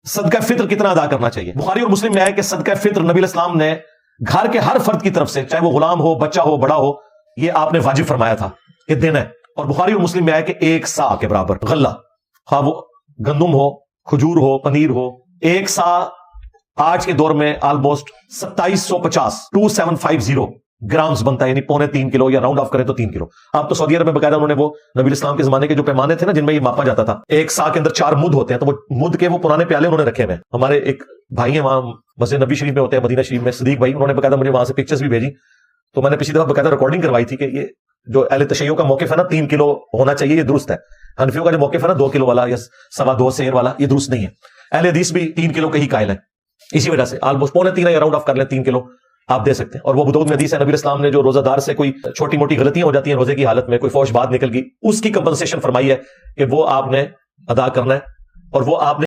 सदका फित्र कितना अदा करना चाहिए। बुखारी और मुस्लिम में है कि सदका फित्र नबी इस्लाम ने घर के हर फर्द की तरफ से, चाहे वो गुलाम हो, बच्चा हो, बड़ा हो, ये आपने वाजिब फरमाया था कि देना है। और बुखारी और मुस्लिम में है कि 1 सा के बराबर गल्ला, हाँ वो गंदुम हो, खजूर हो, पनीर हो, 1 सा आज के दौर में ऑलमोस्ट 2750 ग्राम्स बनता है, यानी 2.25 किलो, या राउंड ऑफ करें तो 3 किलो। आप तो सऊदी अरब में बकायदा उन्होंने वो नबी इस्लाम के जमाने के जो पैमाने थे ना, जिनमें ये मापा जाता था, 1 सा के अंदर 4 मुद होते हैं, तो वो मुद के वो पुराने प्याले उन्होंने रखे हुए। हमारे एक भाई है वहां मस्जिद नबी शरीफ में होते हैं, मदीना शरीफ में, सदीक भाई, उन्होंने बकायदा मुझे वहां से पिक्चर्स भी भेजी। तो मैंने पिछली दफा बकायदा रिकॉर्डिंग करवाई थी कि ये जो अहले तशय्युअ का मौक़िफ़ है ना, 3 किलो होना चाहिए, ये दुरुस्त है। हनफियों का जो मौक़िफ़ है ना 2 किलो वाला या 2.25 सेर वाला, ये दुरुस्त नहीं है। अहले हदीस भी 3 किलो के ही कायल है। इसी वजह से ऑलमोस्ट 2.25 या राउंड ऑफ कर लें 3 किलो आप दे सकते हैं। और वो बुदौद में हदीस है, नबी इस्लाम ने जो रोजादार से कोई छोटी मोटी गलतियां हो जाती हैं रोजे की हालत में, कोई फौश बात निकल गई, उसकी कंपनसेशन फरमाई है कि वो आपने अदा करना है। और वो आपने